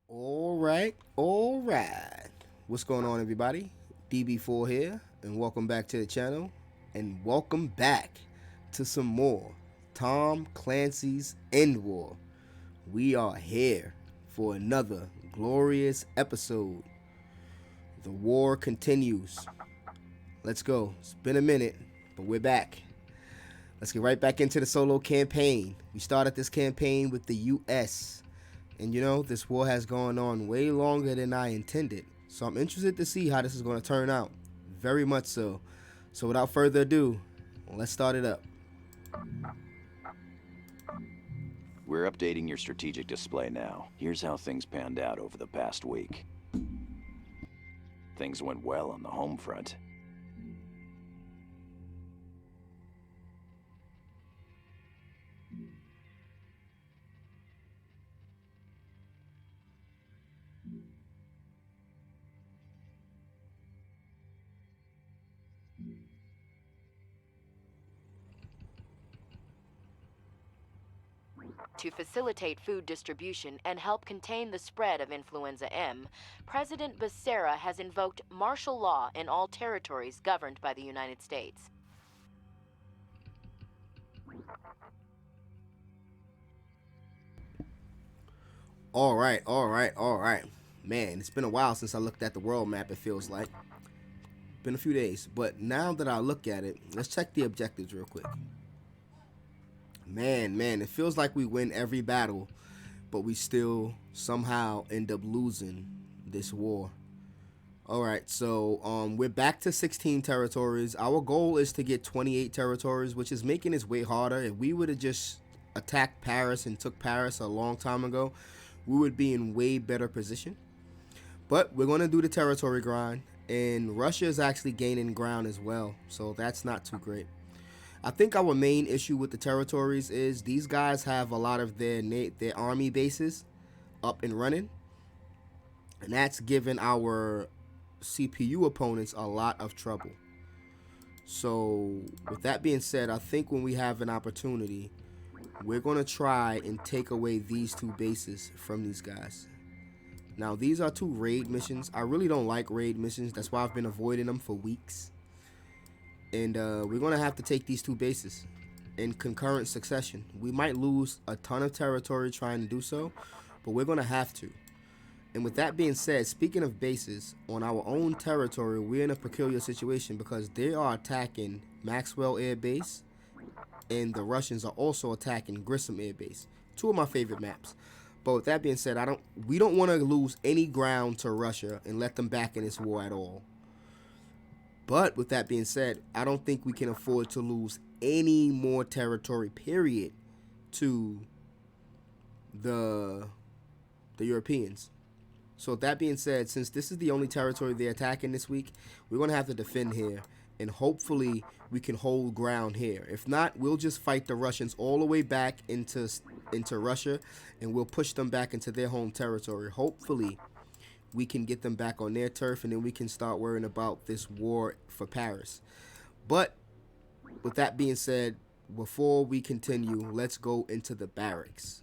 All right. What's going on, everybody? DB4 here, and welcome back to the channel, and welcome back to some more Tom Clancy's ENDWAR. We are here for another glorious episode. The war continues. Let's go. It's been a minute, but we're back. Let's get right back into the solo campaign. We started this campaign with the US. And you know, this war has gone on way longer than I intended. So I'm interested to see how this is going to turn out. Very much so. So without further ado, let's start it up. We're updating your strategic display now. Here's how things panned out over the past week. Things went well on the home front. To facilitate food distribution and help contain the spread of influenza M, President Becerra has invoked martial law in all territories governed by the United States. All right. Man, it's been a while since I looked at the world map, it feels like. Been a few days. But now that I look at it, let's check the objectives real quick. Man, it feels like we win every battle, but we still somehow end up losing this war. Alright, so we're back to 16 territories. Our goal is to get 28 territories, which is making its way harder. If we would have just attacked Paris and took Paris a long time ago, we would be in way better position. But we're going to do the territory grind, and Russia is actually gaining ground as well, so that's not too great. I think our main issue with the territories is these guys have a lot of their army bases up and running, and that's given our CPU opponents a lot of trouble. So with that being said, I think when we have an opportunity, we're going to try and take away these two bases from these guys. Now, these are two raid missions. I really don't like raid missions. That's why I've been avoiding them for weeks. And we're going to have to take these two bases in concurrent succession. We might lose a ton of territory trying to do so, but we're going to have to. And with that being said, speaking of bases, on our own territory, we're in a peculiar situation because they are attacking Maxwell Air Base, and the Russians are also attacking Grissom Air Base. Two of my favorite maps. But with that being said, we don't want to lose any ground to Russia and let them back in this war at all. But with that being said, I don't think we can afford to lose any more territory, period, to the Europeans. So with that being said, since this is the only territory they're attacking this week, we're going to have to defend here. And hopefully we can hold ground here. If not, we'll just fight the Russians all the way back into Russia, and we'll push them back into their home territory. Hopefully we can get them back on their turf, and then we can start worrying about this war for Paris. But with that being said, before we continue, let's go into the barracks.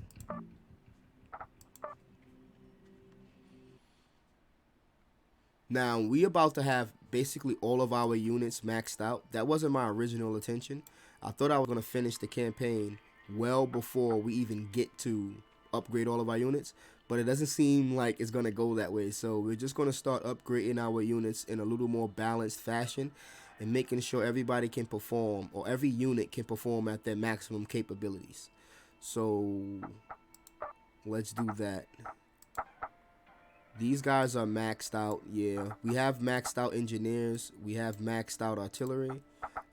Now, we about to have basically all of our units maxed out. That wasn't my original intention. I thought I was going to finish the campaign well before we even get to upgrade all of our units, but it doesn't seem like it's going to go that way. So we're just going to start upgrading our units in a little more balanced fashion and making sure everybody can perform, or every unit can perform at their maximum capabilities. So let's do that. These guys are maxed out, yeah. We have maxed out engineers. We have maxed out artillery.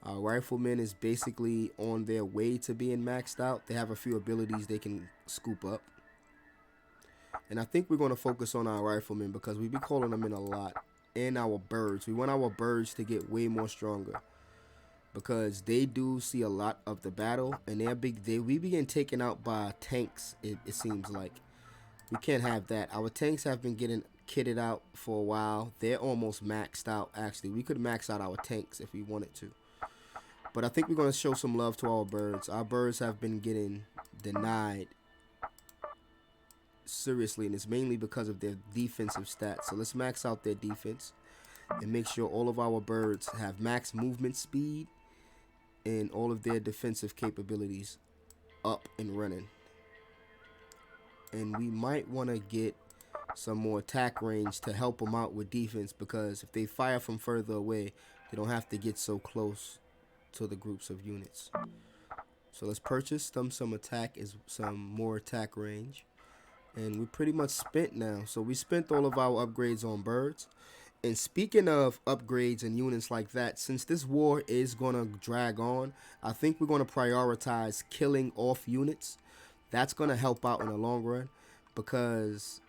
Our riflemen is basically on their way to being maxed out. They have a few abilities they can scoop up. And I think we're going to focus on our riflemen because we be calling them in a lot. And our birds. We want our birds to get way more stronger, because they do see a lot of the battle, and we begin taken out by tanks, it seems like. We can't have that. Our tanks have been getting kitted out for a while. They're almost maxed out, actually. We could max out our tanks if we wanted to. But I think we're going to show some love to our birds. Our birds have been getting denied seriously, and it's mainly because of their defensive stats. So let's max out their defense and make sure all of our birds have max movement speed and all of their defensive capabilities up and running. And we might want to get some more attack range to help them out with defense, because if they fire from further away, they don't have to get so close to the groups of units. So let's purchase them some more attack range. And we're pretty much spent now. So we spent all of our upgrades on birds. And speaking of upgrades and units like that, since this war is going to drag on, I think we're going to prioritize killing off units. That's going to help out in the long run, because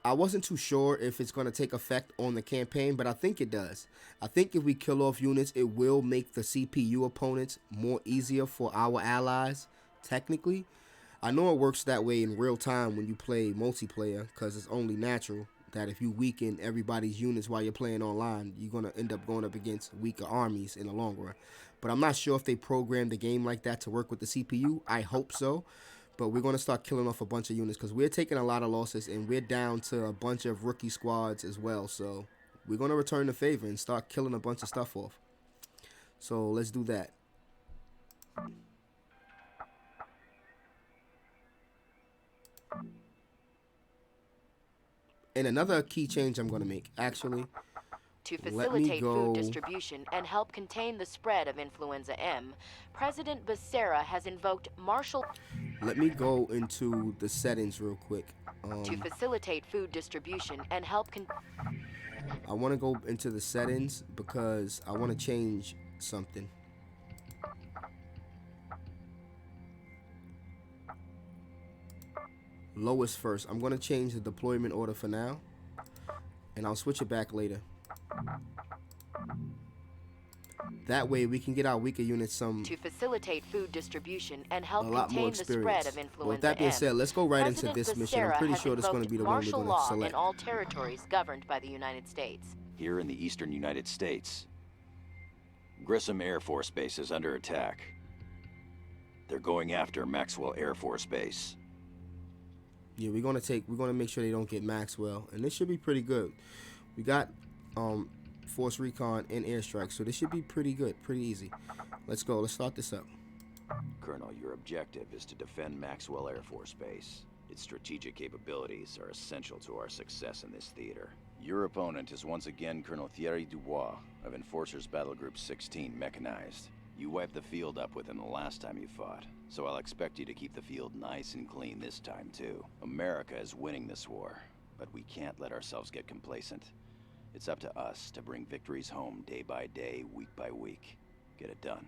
I wasn't too sure if it's going to take effect on the campaign, but I think it does. I think if we kill off units, it will make the CPU opponents more easier for our allies, technically. I know it works that way in real time when you play multiplayer, because it's only natural that if you weaken everybody's units while you're playing online, you're going to end up going up against weaker armies in the long run. But I'm not sure if they programmed the game like that to work with the CPU. I hope so. But we're going to start killing off a bunch of units, because we're taking a lot of losses, and we're down to a bunch of rookie squads as well. So we're going to return the favor and start killing a bunch of stuff off. So let's do that. And another key change I'm going to make, actually, to facilitate food distribution and help contain the spread of influenza M, President Becerra has invoked martial... Let me go into the settings real quick. To facilitate food distribution and help... I want to go into the settings because I want to change something. Lowest first. I'm going to change the deployment order for now, and I'll switch it back later. That way we can get our weaker units to facilitate food distribution and help a lot more contain the experience. spread of influenza. Well, with that being said, let's go right President into this mission. Becerra I'm pretty has sure that's going to be the one we're martial going to law select. in all territories governed by the United States. Here in the eastern United States, Grissom Air Force Base is under attack. They're going after Maxwell Air Force Base. Yeah, we're gonna make sure they don't get Maxwell, and this should be pretty good. We got Force Recon and airstrike, so this should be pretty good, pretty easy. Let's go. Let's start this up. Colonel, your objective is to defend Maxwell Air Force Base. Its strategic capabilities are essential to our success in this theater. Your opponent is once again Colonel Thierry Dubois of Enforcers Battle Group 16 Mechanized. You wiped the field up with him the last time you fought, so I'll expect you to keep the field nice and clean this time too. America is winning this war, but we can't let ourselves get complacent. It's up to us to bring victories home day by day, week by week. Get it done.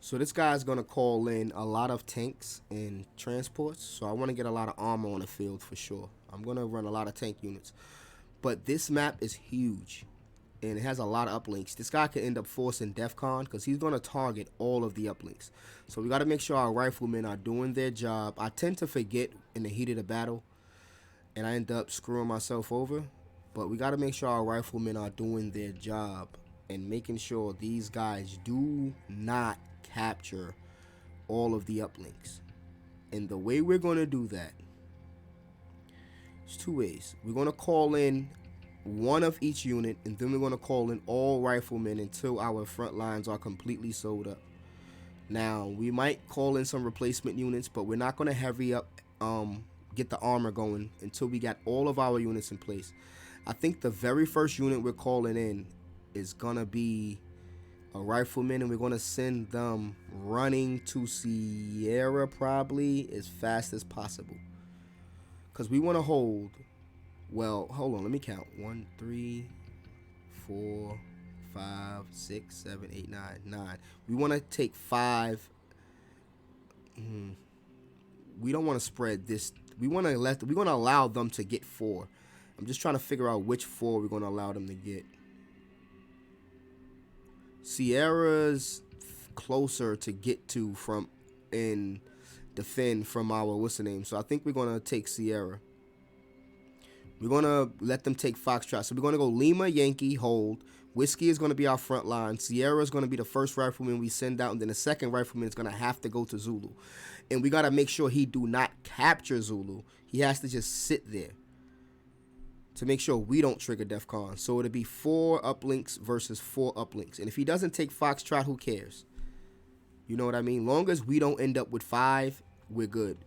So this guy's going to call in a lot of tanks and transports, so I want to get a lot of armor on the field for sure. I'm going to run a lot of tank units. But this map is huge, and it has a lot of uplinks. This guy could end up forcing DEFCON, because he's going to target all of the uplinks. So we got to make sure our riflemen are doing their job. I tend to forget in the heat of the battle, and I end up screwing myself over. But we got to make sure our riflemen are doing their job and making sure these guys do not capture all of the uplinks. And the way we're going to do that is two ways. We're going to call in one of each unit, and then we're going to call in all riflemen until our front lines are completely sold up. Now, we might call in some replacement units, but we're not going to heavy up, get the armor going until we got all of our units in place. I think the very first unit we're calling in is going to be a rifleman, and we're going to send them running to Sierra probably as fast as possible. Because we want to hold, well, hold on, let me count. 1, 3, 4, 5, 6, 7, 8, 9, 9. We want to take 5. We don't want to spread this. We want to allow them to get 4. I'm just trying to figure out which 4 we're going to allow them to get. Sierra's closer to get to from and defend from our what's the name. So I think we're going to take Sierra. We're going to let them take Foxtrot. So we're going to go Lima, Yankee, hold. Whiskey is going to be our front line. Sierra is going to be the first rifleman we send out, and then the second rifleman is going to have to go to Zulu. And we got to make sure he do not capture Zulu. He has to just sit there to make sure we don't trigger DEFCON. So it'll be 4 uplinks versus 4 uplinks. And if he doesn't take Foxtrot, who cares? You know what I mean? Long as we don't end up with 5, we're good.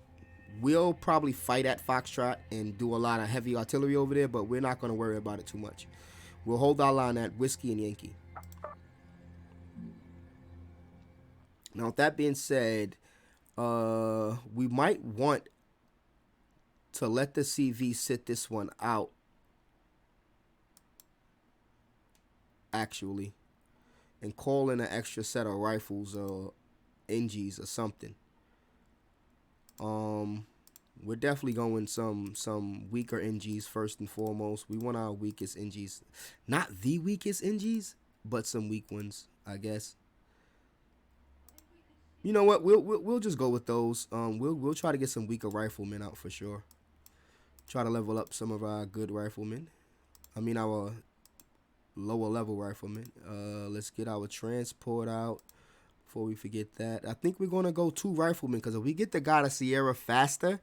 We'll probably fight at Foxtrot and do a lot of heavy artillery over there, but we're not going to worry about it too much. We'll hold our line at Whiskey and Yankee. Now, with that being said, we might want to let the CV sit this one out, actually, and call in an extra set of rifles or NGs or something. We're definitely going some weaker NGs first and foremost. We want our weakest NGs, not the weakest NGs, but some weak ones, I guess. You know what? We'll just go with those. We'll try to get some weaker riflemen out for sure. Try to level up some of our good riflemen. I mean our lower level riflemen. Let's get our transport out before we forget that. I think we're gonna go 2 riflemen because if we get the guy to Sierra faster,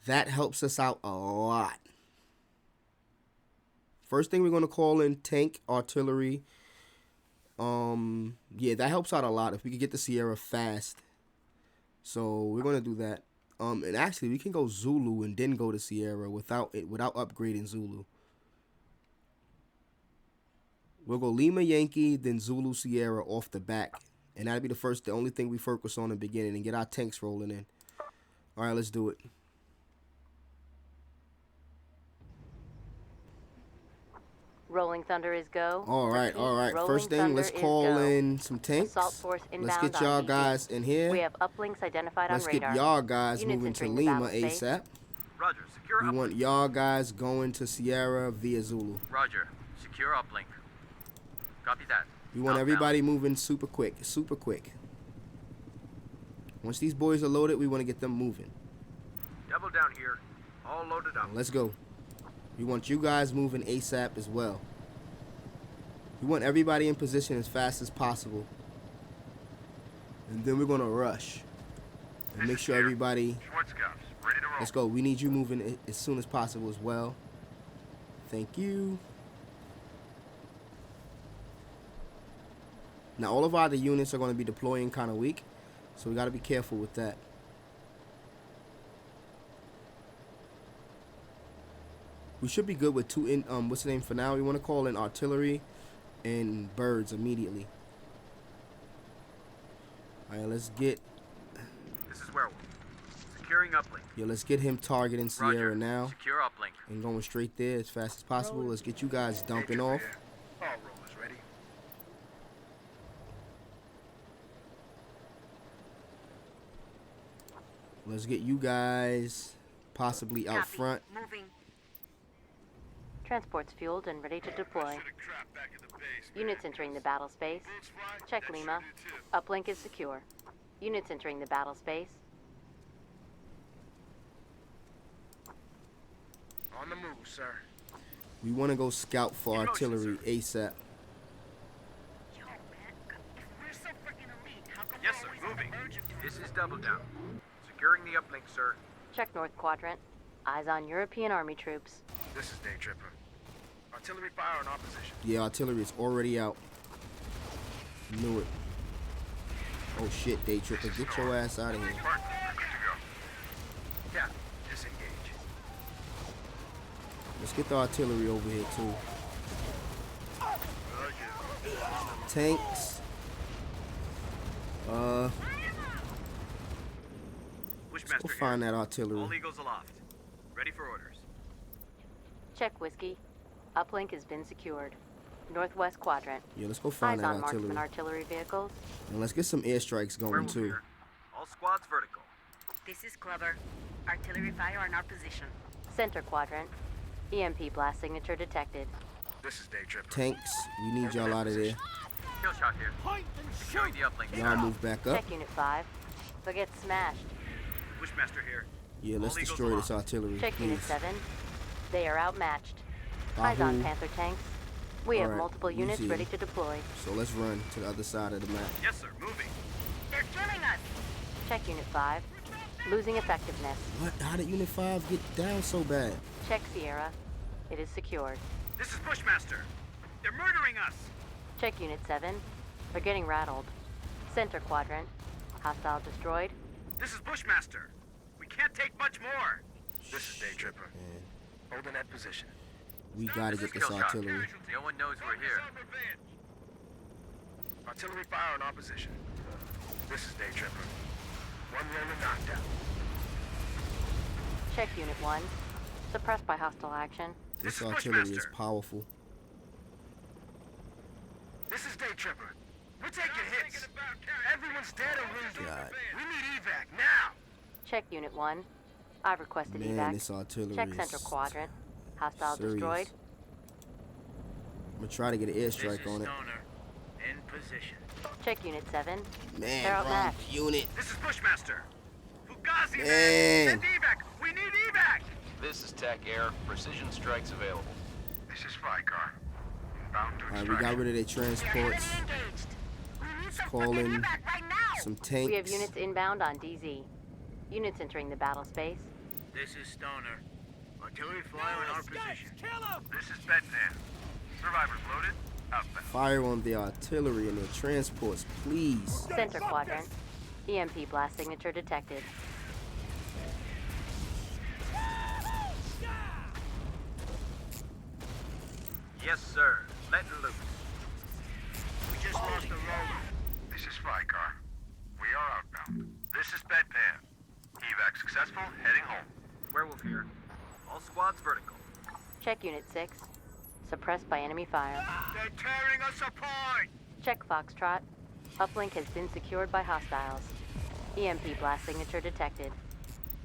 that helps us out a lot. First thing we're gonna call in tank artillery. Yeah, that helps out a lot if we could get the Sierra fast. So we're gonna do that. And actually we can go Zulu and then go to Sierra without upgrading Zulu. We'll go Lima Yankee, then Zulu Sierra off the back. And that'll be the only thing we focus on in the beginning and get our tanks rolling in. Alright, let's do it. Rolling Thunder is go. Alright. Rolling First thing, Thunder let's call go. in some tanks. Assault force Let's inbound get y'all on guys DD. in here. We have uplinks identified Let's on get radar. y'all guys Units moving to entering the Lima battle space. ASAP. Roger, secure We uplink. want y'all guys going to Sierra via Zulu. Roger, secure uplink. Copy that. We want Outbound. everybody moving super quick. Once these boys are loaded, we want to get them moving. Double down here. All loaded up. Let's go. We want you guys moving ASAP as well. We want everybody in position as fast as possible. And then we're going to rush. And make sure everybody... Schwarzkopf, ready to roll. Let's go. We need you moving as soon as possible as well. Thank you. Now, all of our other units are going to be deploying kind of weak. So we got to be careful with that. We should be good with 2 in what's the name for now? We want to call in artillery and birds immediately. Alright, let's get This is Werewolf. Securing uplink. let's get him targeting Sierra Roger. now Secure uplink. and going straight there as fast as possible. Let's get you guys dumping off. All rollers ready. Let's get you guys possibly out front. Moving. Transports fueled and ready to deploy. Units entering the battle space. Check Lima. Uplink is secure. Units entering the battle space. On the move, sir. We want to go scout for In motion, artillery ASAP. Yo, man, we're so freaking elite. How come Yes, we're sir. always on the Moving. verge of doing This is something? double down. Securing the uplink, sir. Check North Quadrant. Eyes on European Army troops. This is Day Tripper. Artillery fire in opposition. Yeah, artillery is already out. Knew it. Oh shit, Day Tripper, get your ass out of here. Spartan, good to go. Yeah, disengage. Let's get the artillery over here too. Tanks. Bushmaster Go here. find that All artillery. Eagles aloft. Ready for orders. Check Whiskey. Uplink has been secured. Northwest Quadrant. Yeah, let's go find Eyes that on marksman artillery. artillery vehicles. And let's get some airstrikes going Werewolf too. here. All squads vertical. This is Clever. Artillery fire in our position. Center Quadrant. EMP blast signature detected. This is Day Tripper. Tanks, we need y'all out of there. Kill shot here. Securing the uplink. Y'all move back up. Check Unit 5. They'll get smashed. Bushmaster here. Yeah, let's All Eagles destroy this aloft. artillery, Check Unit please. 7. They are outmatched. Eyes on Bahu. Panther tanks. We have Alright, multiple we units see. ready to deploy. So let's run to the other side of the map. Yes, sir. Moving. They're killing us. Check Unit 5. Losing effectiveness. What? How did Unit 5 get down so bad? Check Sierra. It is secured. This is Bushmaster. They're murdering us. Check Unit 7. They're getting rattled. Center quadrant. Hostile destroyed. This is Bushmaster. We can't take much more. This is Day Tripper. Man, Holding that position. we gotta get this Killshot. artillery. No one knows we're here. Artillery fire in our position. This is Day Tripper. One roller knockdown. Check Unit 1. Suppressed by hostile action. This This is artillery is Bushmaster. powerful. This is Day Tripper. We're taking hits. Everyone's dead or wounded. God. We need evac now. Check Unit 1. I've requested Man, evac. this artillery Check is central quadrant. Hostile serious. destroyed. I'm gonna try to get an airstrike on it. In position. Check Unit 7. Man, They're wrong outmatched. unit. This is Bushmaster. Fugazi, Man. Send evac. We need evac. This is TAC Air. Precision strikes available. This is Flycar. Bound to Alright, we got rid of their transports. Enemy engaged. We need some Call fucking in evac right now. some tanks. We have units inbound on DZ. Units entering the battle space. This is Stoner. Artillery fire in our position. This is Bedpan. Survivors loaded. Outbound. Fire on the artillery and their transports, please. Center quadrant. EMP blast signature detected. Yes, sir. Letting loose. We just lost a roller. This is Flycar. We are outbound. This is Bedpan. Evac successful. Heading home. Werewolf here. All squads vertical. Check Unit 6. Suppressed by enemy fire. They're tearing us apart. Check Foxtrot. Uplink has been secured by hostiles. EMP blast signature detected.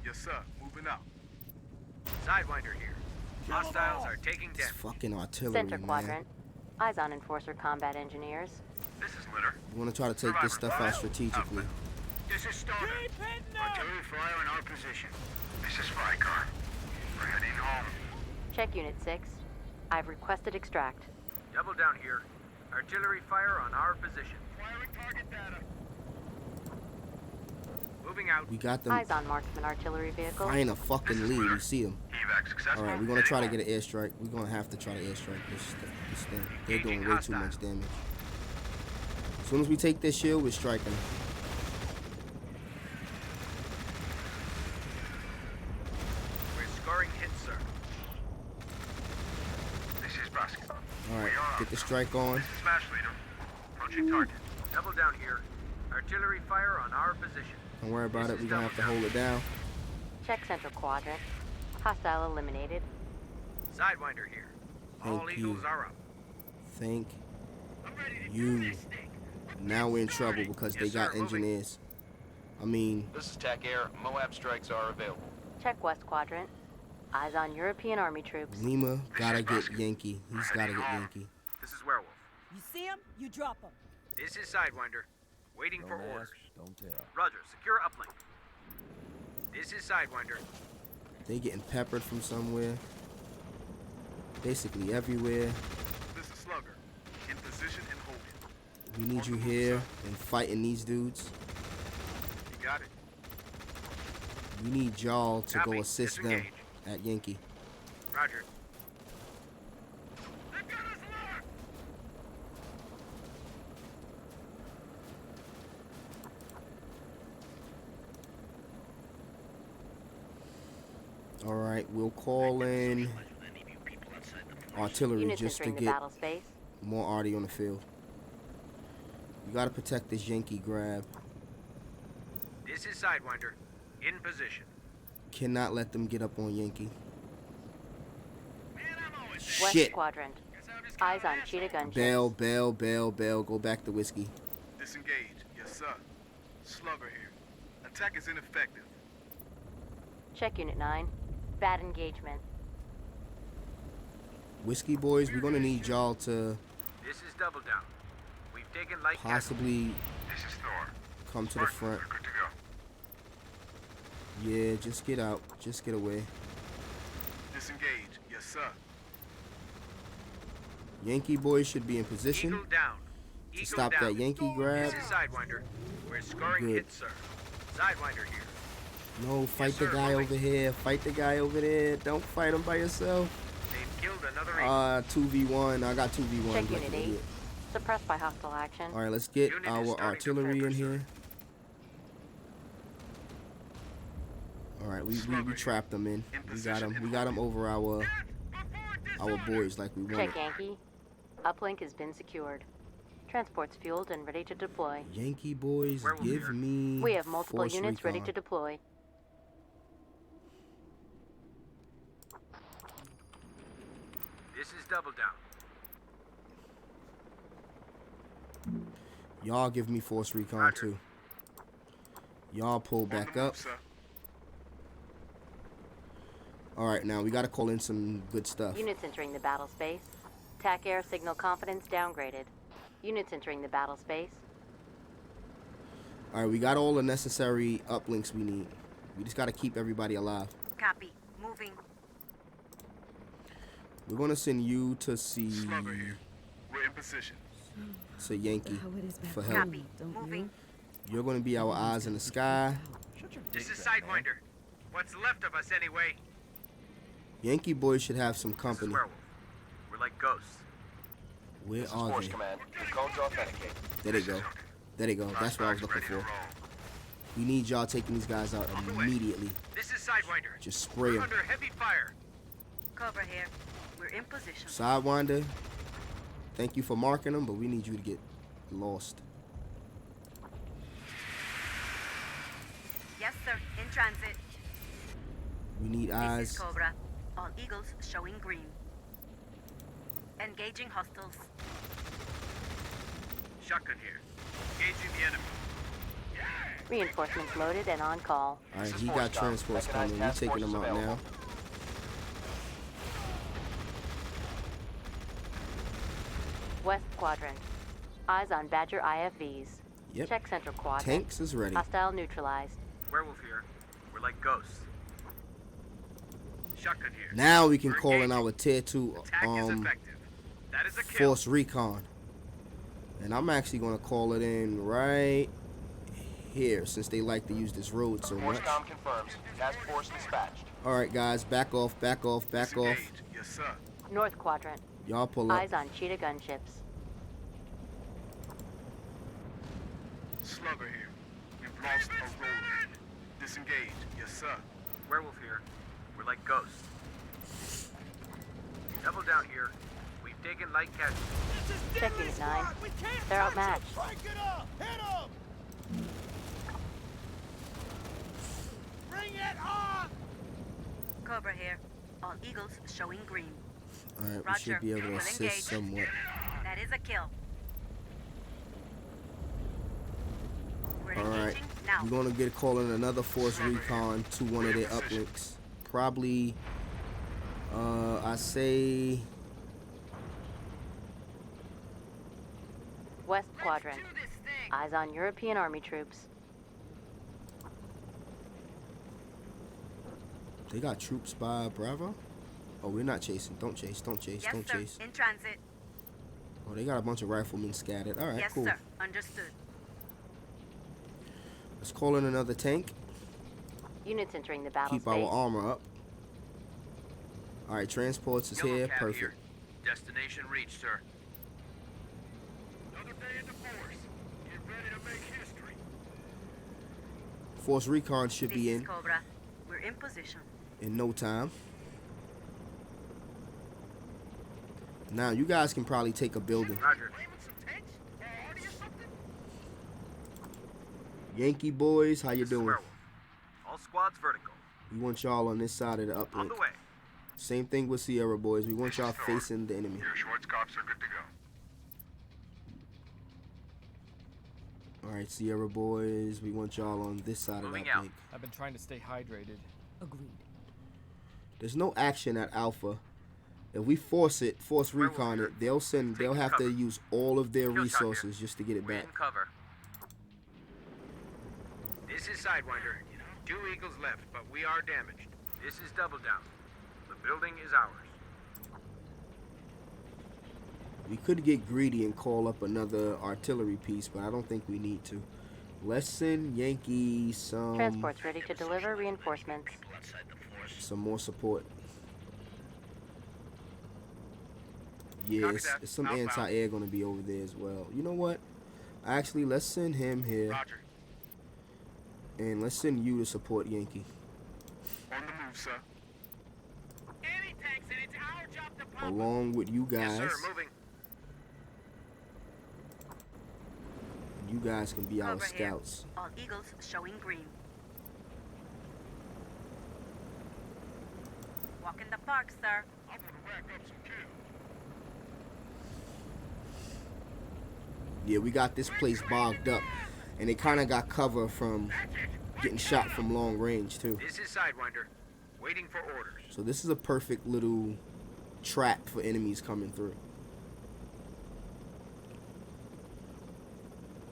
Yes, sir. Moving out. Sidewinder here. Hostiles are taking This damage. fucking artillery, Center man. quadrant. Eyes on Enforcer combat engineers. This is Litter. We wanna try to take this stuff out strategically. This is Stoner. Artillery fire in our position. This is Flycar. We're heading home. Check Unit 6. I've requested extract. Double down here. Artillery fire on our position. Firing target data. Moving out. We got them Eyes on marksman artillery vehicle. flying a fucking lead. We see them. Evac successful. Alright, we're gonna try to get an airstrike. We're gonna have to try to airstrike this thing. They're doing way too much damage. As soon as we take this shield, we're striking them. We're scoring hits, sir. This is Basket. Alright, get the strike on. This is Smash Leader. Approaching target. Double down here. Artillery fire on our position. Don't worry about it. We're gonna have to hold it down. Check central quadrant. Hostile eliminated. Sidewinder here. All Thank you. eagles are up. Thank I'm ready to you. do this thing. Now we're in trouble because they Yes, got sir, moving. engineers. I mean, This is TAC Air. Moab strikes are available. Check west quadrant. Eyes on European army troops. Lima gotta get Yankee. He's gotta get Yankee. This is Werewolf. You see him, you drop him. This is Sidewinder. Waiting for orders. Roger, secure uplink. This is Sidewinder. They getting peppered from somewhere. Basically everywhere. This is Slugger. In position and holding. We need you here and fighting these dudes. You got it. We need y'all to Copy. go assist them Disengage. at Yankee. Roger. They've got us locked! Alright, we'll call in artillery Units just to entering the get battle space. more arty on the field. We gotta protect this Yankee grab. This is Sidewinder. In position. Cannot let them get up on Yankee. West Shit. quadrant. Eyes on Cheetah gun Bail, bail, bail, bail. Go back to whiskey. Disengage. Yes, sir. Slugger here. Attack is ineffective. Check Unit 9. Bad engagement. Whiskey boys, we're gonna need y'all to This is Double Down. We've taken light casualties. possibly This is Thor. come to the front. We're good to go. Yeah, just get out. Just get away. Disengage. Yes, sir. Yankee boys should be in position Eagle down. to Eagle stop down. that Yankee grab. This is Sidewinder. We're scoring Good. hits, sir. Sidewinder here. No, fight Yes, the sir, guy moving. over here. Fight the guy over there. Don't fight him by yourself. They've killed another Eagle. 2v1. I got 2v1. Check like Unit an 8. idiot. Suppressed by hostile action. All right, let's get Unit is our starting to artillery in falter, here. All right, we trapped them in. We got them over our boys like we wanted. Check Yankee. Uplink has been secured. Transport's fueled and ready to deploy. Yankee boys, Where will give we- me. We have multiple force units ready recon. to deploy. This is Double Down. Y'all give me force recon Roger. too. Y'all pull back up. All right, now we gotta call in some good stuff. Units entering the battle space. TAC air signal confidence downgraded. Units entering the battle space. All right, we got all the necessary uplinks we need. We just gotta keep everybody alive. Copy. Moving. We're gonna send you to see Slugger here. We're in position. Yankee for help. Copy. Moving. You're gonna be our eyes in the sky. This is Sidewinder. What's left of us anyway? Yankee boys should have some This is company. Werewolf. We're like ghosts. Where This is are Force they? Command. The codes authenticate. There they go. There they go. That's what I was looking for. We need y'all taking these guys out immediately. This is Sidewinder. Just spray We're them. under heavy fire. Cobra here. We're in position. Sidewinder, thank you for marking them, but we need you to get lost. Yes, sir. In transit. We need This eyes. is Cobra. All eagles showing green. Engaging hostiles. Shotgun here. Engaging the enemy. Reinforcements loaded and on call. All right, This is he Force got Com. transports Mechanized coming. We task taking force them is out now. available. West quadrant. Eyes on Badger IFVs. Yep. Check central quadrant. Tanks is ready. Hostile neutralized. Werewolf here. We're like ghosts. Shotgun here. Now we can We're call in engaging. our tier 2 Attack is effective. That is a kill. force recon. And I'm actually gonna call it in right here since they like to use this road so Force much. Com confirms. Task force dispatched. All right, guys, back off, back off, back off. Disengage. Yes, sir. North quadrant. Y'all pull up. Eyes on Cheetah gunships. Slugger here. We've lost a roller. Disengage. Yes, sir. Werewolf here. We're like ghosts. Double Down here. We've taken light casualties. Check Unit 9. They're outmatched. Cobra here. All eagles showing green. All right, we Roger. should be able to We'll assist engage. somewhat. That is a kill. We're All right, engaging now. we're gonna get calling another force recon to one of their uplinks. Probably, I say West quadrant. Eyes on European army troops. they got troops by Bravo. Oh, we're not chasing. Don't chase. Don't chase. Yes, Don't sir. chase. In transit. Oh, they got a bunch of riflemen scattered. All right, Yes, cool. sir. Understood. Let's call in another tank. Units entering the battle Keep space. our armor up. All right, transports is Yellow here. Cat Perfect. here. Destination reached, sir. Another day in the force. Get ready to make history. Force recon should This be is in Cobra. We're in position. no time. Now you guys can probably take a building. Roger. Yankee boys, how you This is doing? Werewolf. All squads vertical. We want y'all on this side of the On uplink. the way. Same thing with Sierra boys. We want y'all facing the enemy. Your Schwarzkopfs are good to go. All right, Sierra boys, we want y'all on this side of the Moving out. uplink. I've been trying to stay hydrated. Agreed. There's no action at Alpha. If we force recon it, they'll have to use all of their Kill shot resources just to get it We're back. in cover. This is Sidewinder. 2 eagles left, but we are damaged. This is Double Down. The building is ours. We could get greedy and call up another artillery piece, but I don't think we need to. Let's send Yankee Transport's ready to deliver reinforcements. some more support. Yeah, Copy that. it's some Outbound. anti-air going to be over there as well. You know what? Actually, let's send him here. Roger. And let's send you to support Yankee. On the move, sir. Any tanks, and it's our job to pump. Along with you guys. Yes, sir. Moving. You guys can be our Over here. scouts. All eagles showing green. Walk in the park, sir. I'm gonna rack up some kills. Yeah, we got this place bogged up. And they kind of got cover from getting shot from long range, too. This is Sidewinder. Waiting for orders. So this is a perfect little trap for enemies coming through.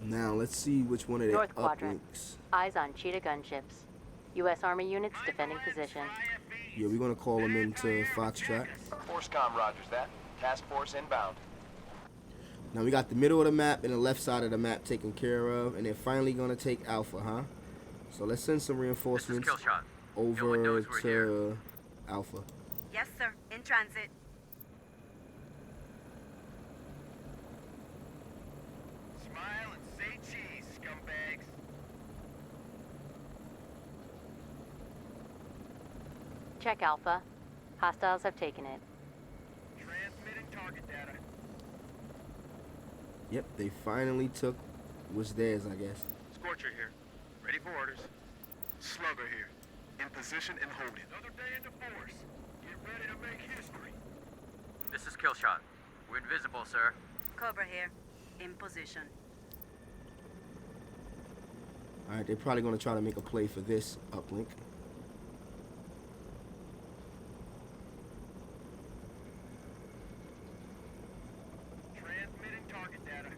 Now, let's see which one of the North quadrant. uplinks. Eyes on Cheetah gunships. U.S. Army units defending position. Yeah, we're going to call them into Foxtrot. Forcecom rogers that. Task force inbound. Now, we got the middle of the map and the left side of the map taken care of. And they're finally going to take Alpha, huh? So let's send some This is reinforcements Killshot. No one over knows we're here. to Alpha. Yes, sir. In transit. Smile and say cheese, scumbags. Check Alpha. Hostiles have taken it. Transmitting target data. Yep, they finally took what's theirs, I guess. Scorcher here. Ready for orders. Slugger here. In position and holding. Another day in the force. Get ready to make history. This is Killshot. We're invisible, sir. Cobra here. In position. Alright, they're probably going to try to make a play for this uplink. Transmitting target data.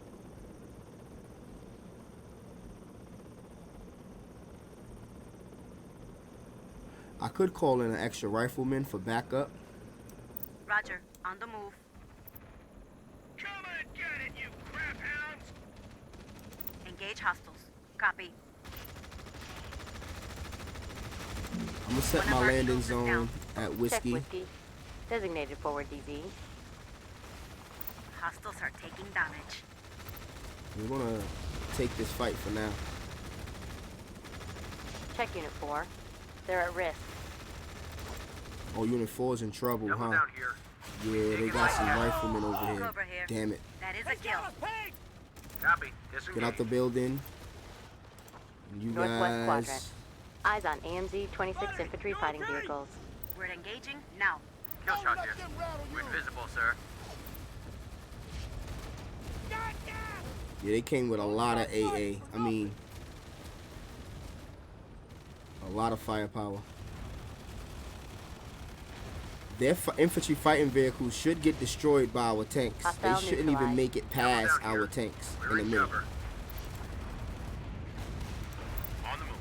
I could call in an extra rifleman for backup. Roger. On the move. Come and get it, you crap hounds! Engage hostiles. Copy. I'm going to set One of my our landing eagles is zone down. at Check Whiskey. Whiskey. Designated forward DZ. Hostiles are taking damage. We're going to take this fight for now. Check Unit 4. They're at risk. Oh, Unit 4's in trouble, Double huh? down here. Yeah, they got some riflemen over here. Cobra here. Damn it. That is a kill. Copy. Disengage. Get out the building. You Northwest quadrant. guys. Eyes on AMZ 26 infantry fighting vehicles. We're engaging now. Killshot here. We're invisible, sir. Yeah, they came with a lot of AA. I mean, a lot of firepower. Their infantry fighting vehicles should get destroyed by our tanks. They Hostile shouldn't even neutralized. make it Double past down our here. tanks We're in a in minute. cover. On the move.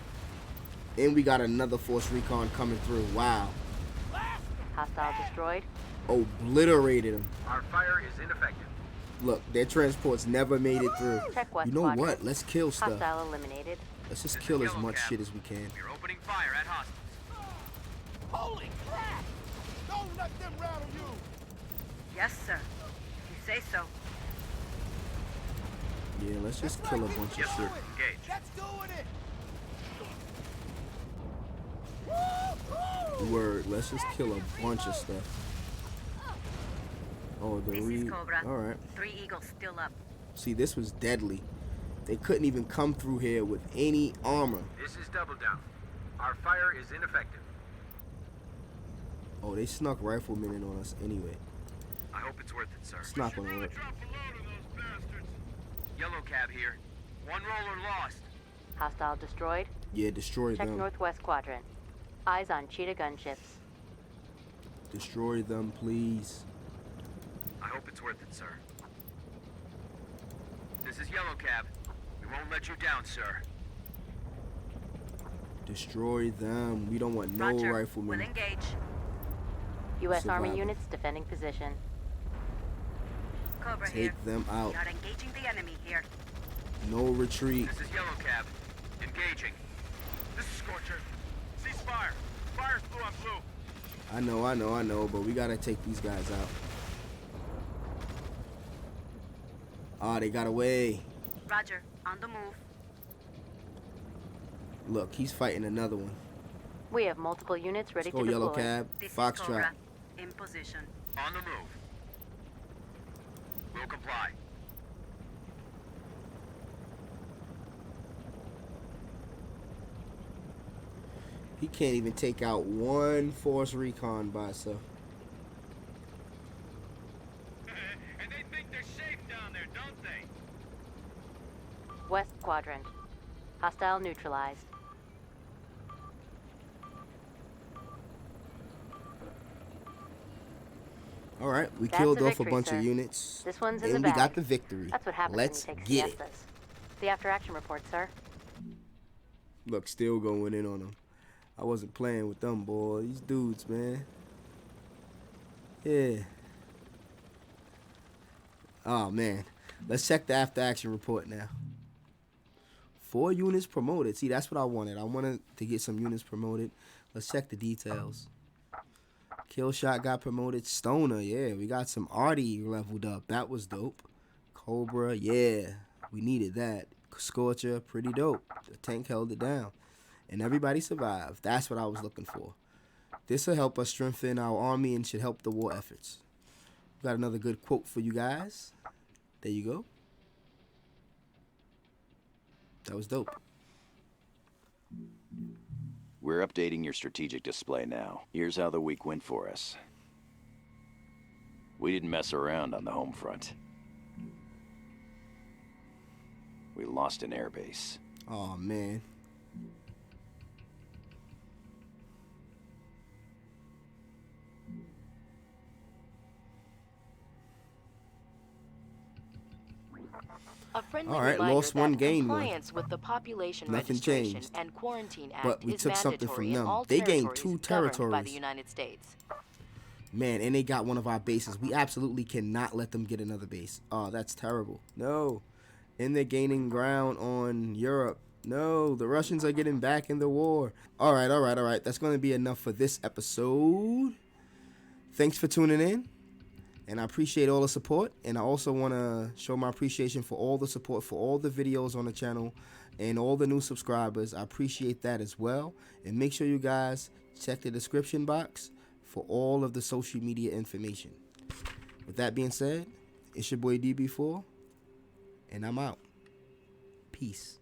And we got another force recon coming through. Wow. Hostile destroyed. Obliterated them. Our fire is ineffective. Look, their transports never made it through. Check West You know quadrant. what? Let's kill stuff. Hostile eliminated. Let's just This is kill as Yellow much Cab. shit as we can. We're opening fire at hostiles. Holy crap! Don't let them rattle you! Yes, sir. You say so. Yeah, let's just kill a bunch of Yes, shit. sir. Engage. That's doing it! Woo-hoo! Word, let's just kill a bunch of stuff. Oh, the This is Cobra. Alright. 3 eagles still up. See, this was deadly. They couldn't even come through here with any armor. This is Double Down. Our fire is ineffective. Oh, they snuck riflemen in on us anyway. I hope it's worth it, sir. It's not gonna work. Drop a load of those bastards. Yellow Cab here. One roller lost. Hostile destroyed. Yeah, destroy Check them. Northwest quadrant. Eyes on Cheetah gunships. Destroy them, please. I hope it's worth it, sir. This is Yellow Cab. We won't let you down, sir. Destroy them. We don't want no Roger. riflemen. We'll engage. U.S. Army Survivor. units defending position. Cover Take here. them out. We are engaging the enemy here. No retreat. This is Yellow Cab. Engaging. This is Scorcher. Cease fire. Fire's blue on blue. I know, but we gotta take these guys out. Ah, they got away. Roger. On the move. Look, he's fighting another one. We have multiple units ready Let's go, to Yellow deploy. Cab. This is Foxtrot. Cobra. In position. On the move. We'll comply. He can't even take out one force recon by himself. And they think they're safe down there, don't they? West Quadrant. Hostile neutralized. All right, we That's killed a off a victory, bunch sir. of units. This one's in and the we got bag. the victory. That's what happens Let's when you take get it. siestas. The after-action report, sir. Look, still going in on them. I wasn't playing with them, boy. These dudes, man. Yeah. Oh, man. Let's check the after-action report now. 4 units promoted. See, that's what I wanted. I wanted to get some units promoted. Let's check the details. Killshot got promoted. Stoner, yeah. We got some Artie leveled up. That was dope. Cobra, yeah. We needed that. Scorcher, pretty dope. The tank held it down. And everybody survived. That's what I was looking for. This will help us strengthen our army and should help the war efforts. Got another good quote for you guys. There you go. That was dope. We're updating your strategic display now. Here's how the week went for us. We didn't mess around on the home front. We lost an airbase. Oh, man. A friendly All right, reminder lost that one, gained one. compliance with the Population Nothing Registration changed. and Quarantine Act But we is took something mandatory from them. in all They gained territories 2 governed by the territories. United States. Man, and they got one of our bases. We absolutely cannot let them get another base. Oh, that's terrible. No. And they're gaining ground on Europe. No, the Russians are getting back in the war. All right. That's going to be enough for this episode. Thanks for tuning in. And I appreciate all the support. And I also want to show my appreciation for all the support for all the videos on the channel and all the new subscribers. I appreciate that as well. And make sure you guys check the description box for all of the social media information. With that being said, it's your boy DB4, and I'm out. Peace.